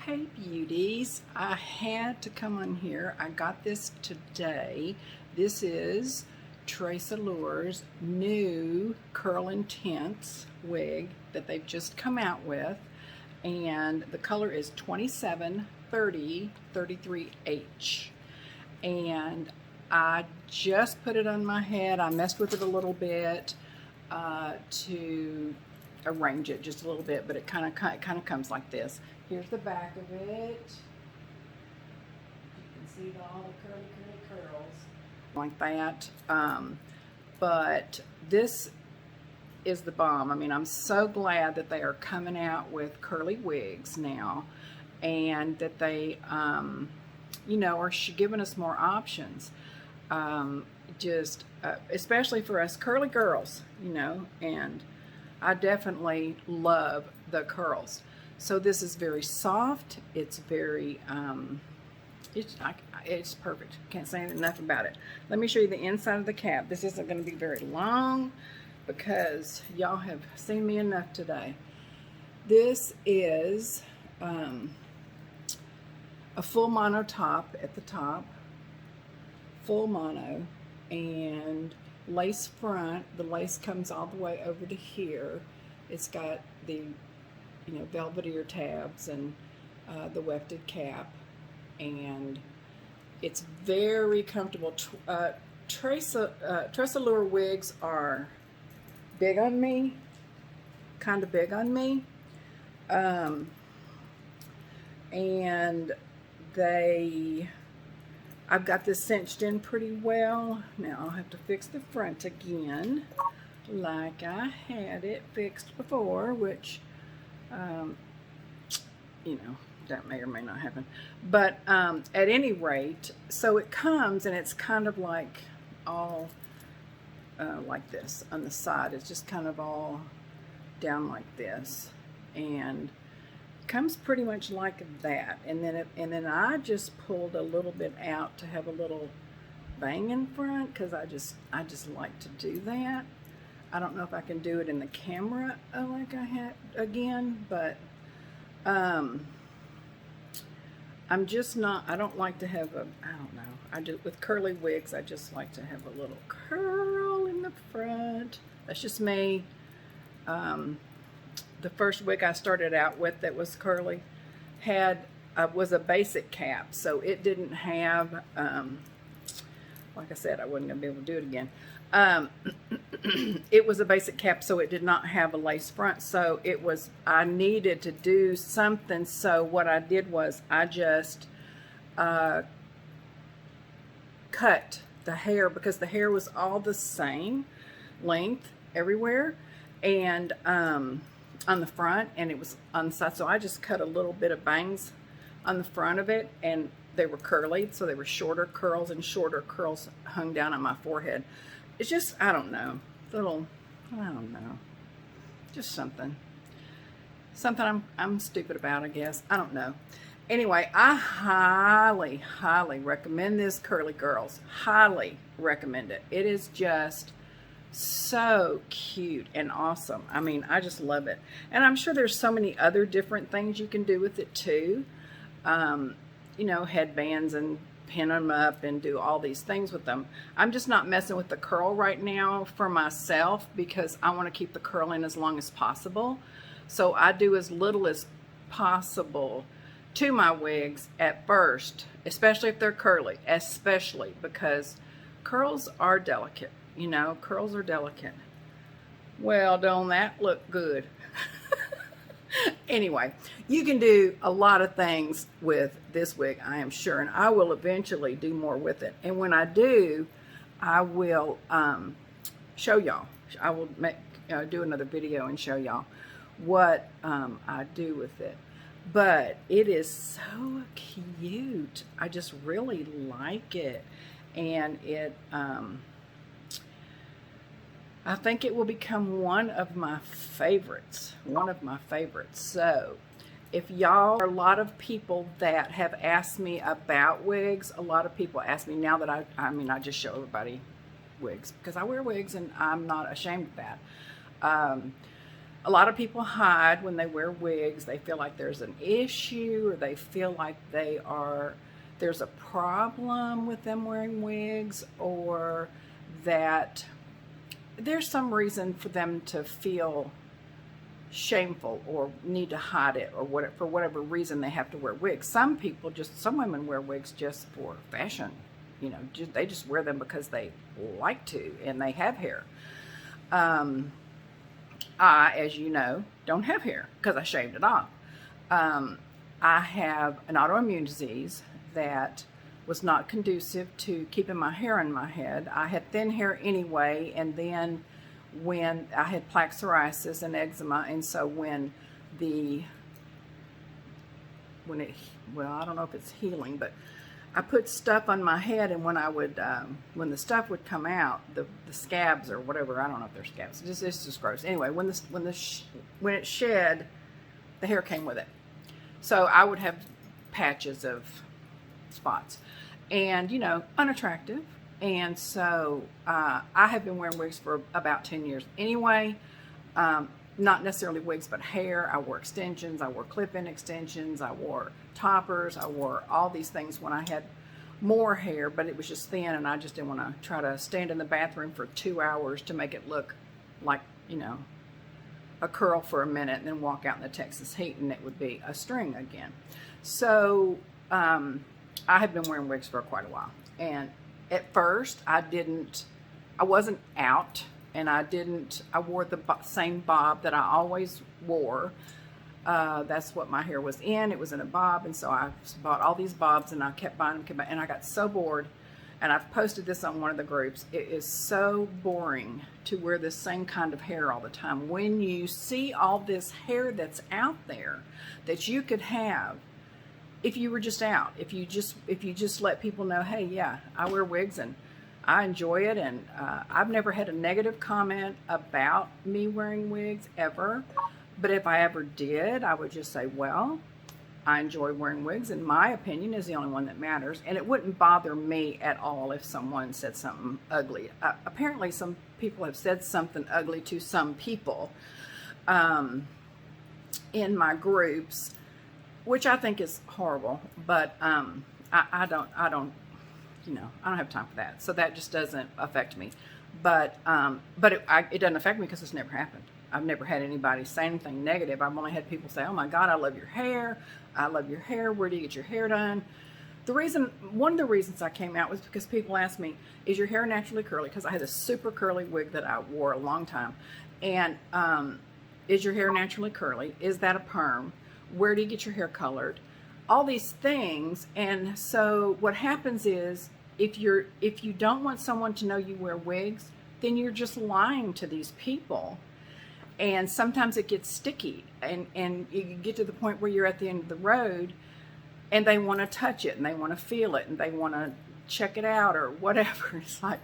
Hey beauties, I had to come on here. I got this today. This is Tress Allure's new Curl Intense wig that they've just come out with. And the color is 273033H. And I just put it on my head. I messed with it a little bit to arrange it just a little bit, but it kind of comes like this. Here's the back of it. You can see all the curly curls like that. But this is the bomb. I mean, I'm so glad that they are coming out with curly wigs now, and that they you know, are giving us more options. Especially for us curly girls, you know, and I definitely love the curls. So this is very soft. It's very, it's perfect. Can't say enough about it. Let me show you the inside of the cap. This isn't going to be very long because y'all have seen me enough today. This is a full mono top at the top, full mono, and lace front. The lace comes all the way over to here. It's got the, you know, velvet tabs and the wefted cap, and it's very comfortable. Tress Allure wigs are big on me, kind of big on me, and I've got this cinched in pretty well. Now I'll have to fix the front again like I had it fixed before, which you know, that may or may not happen. But at any rate, so it comes and it's kind of like all like this on the side. It's just kind of all down like this, and comes pretty much like that. And then I just pulled a little bit out to have a little bang in front, because I just like to do that. I don't know if I can do it in the camera like I had again, but I'm just not, I don't like to have a, I don't know, with curly wigs, I just like to have a little curl in the front. That's just me. The first wig I started out with that was curly was a basic cap, so it didn't have, like I said, I wasn't going to be able to do it again. It was a basic cap, so it did not have a lace front, so I needed to do something. So what I did was I just cut the hair, because the hair was all the same length everywhere, and on the front, and it was on the side, so I just cut a little bit of bangs on the front of it, and they were curly, so they were shorter curls, and shorter curls hung down on my forehead. It's just, I don't know, I don't know, just something I'm stupid about, I guess. I don't know. Anyway, I highly, highly recommend this, curly girls. Highly recommend it. It is just so cute and awesome. I mean, I just love it. And I'm sure there's so many other different things you can do with it too. You know, headbands, and pin them up and do all these things with them. I'm just not messing with the curl right now for myself, because I want to keep the curl in as long as possible. So I do as little as possible to my wigs at first, especially if they're curly, especially because curls are delicate. You know, curls are delicate. Well, don't that look good? Anyway, you can do a lot of things with this wig, I am sure, and I will eventually do more with it. And when I do, I will show y'all. I will do another video and show y'all what I do with it. But it is so cute. I just really like it, and it I think it will become one of my favorites. So if y'all are a lot of people that have asked me about wigs, a lot of people ask me now that I just show everybody wigs, because I wear wigs and I'm not ashamed of that. A lot of people hide when they wear wigs. They feel like there's an issue, or they feel like there's a problem with them wearing wigs, or that there's some reason for them to feel shameful or need to hide it, or for whatever reason they have to wear wigs. Some women wear wigs just for fashion. You know, they just wear them because they like to, and they have hair. I, as you know, don't have hair because I shaved it off. I have an autoimmune disease that was not conducive to keeping my hair in my head. I had thin hair anyway, and then when I had plaque psoriasis and eczema, and so well, I don't know if it's healing, but I put stuff on my head, and when the stuff would come out, the scabs or whatever, I don't know if they're scabs. It's just gross. Anyway, when it shed, the hair came with it. So I would have patches of spots, and unattractive. And so I have been wearing wigs for about 10 years anyway. Not necessarily wigs, but hair. I wore extensions. I wore clip-in extensions. I wore toppers. I wore all these things when I had more hair, but it was just thin, and I just didn't want to try to stand in the bathroom for 2 hours to make it look like, a curl for a minute, and then walk out in the Texas heat, and it would be a string again. So I have been wearing wigs for quite a while, and at first I wasn't out. And I wore the same bob that I always wore. That's what my hair was in. It was in a bob. And so I bought all these bobs, and I kept buying them. And I got so bored. And I've posted this on one of the groups. It is so boring to wear the same kind of hair all the time. When you see all this hair that's out there that you could have if you were just out. If you just let people know, hey, yeah, I wear wigs and I enjoy it, and I've never had a negative comment about me wearing wigs ever. But if I ever did, I would just say, well, I enjoy wearing wigs, and my opinion is the only one that matters. And it wouldn't bother me at all if someone said something ugly. Apparently, some people have said something ugly to some people in my groups, which I think is horrible. But I don't have time for that. So that just doesn't affect me. But it doesn't affect me because it's never happened. I've never had anybody say anything negative. I've only had people say, oh my God, I love your hair. I love your hair. Where do you get your hair done? One of the reasons I came out was because people asked me, is your hair naturally curly? Because I had a super curly wig that I wore a long time. And is your hair naturally curly? Is that a perm? Where do you get your hair colored? All these things. And so what happens is, if you don't want someone to know you wear wigs, then you're just lying to these people. And sometimes it gets sticky, and you get to the point where you're at the end of the road, and they want to touch it, and they want to feel it, and they want to check it out or whatever. It's like,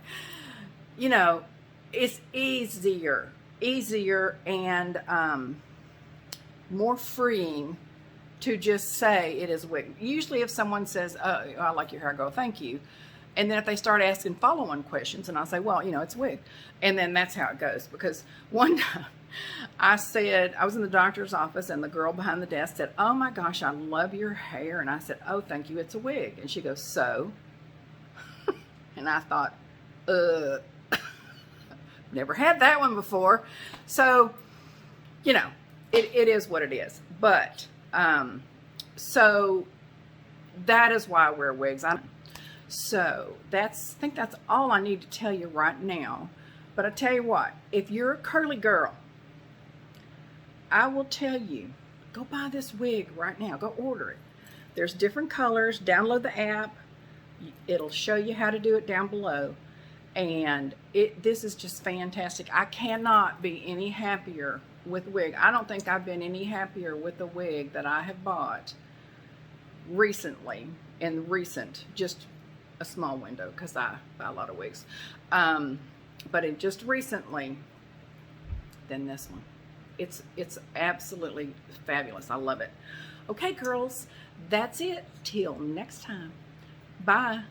it's easier and more freeing to just say it is wig. Usually if someone says, oh, I like your hair, I go, thank you. And then if they start asking follow-on questions, and I'll say, well, it's wig. And then that's how it goes. Because one time I was in the doctor's office, and the girl behind the desk said, oh my gosh, I love your hair. And I said, oh, thank you, it's a wig. And she goes, so? And I thought, never had that one before. So, it is what it is. But, so that is why I wear wigs. So I think that's all I need to tell you right now. But I tell you what, if you're a curly girl, I will tell you, go buy this wig right now. Go order it. There's different colors. Download the app. It'll show you how to do it down below. And this is just fantastic. I cannot be any happier with wig. I don't think I've been any happier with the wig that I have bought recently, just a small window, because I buy a lot of wigs. But just recently, than this one. It's absolutely fabulous. I love it. Okay, girls, that's it. Till next time. Bye.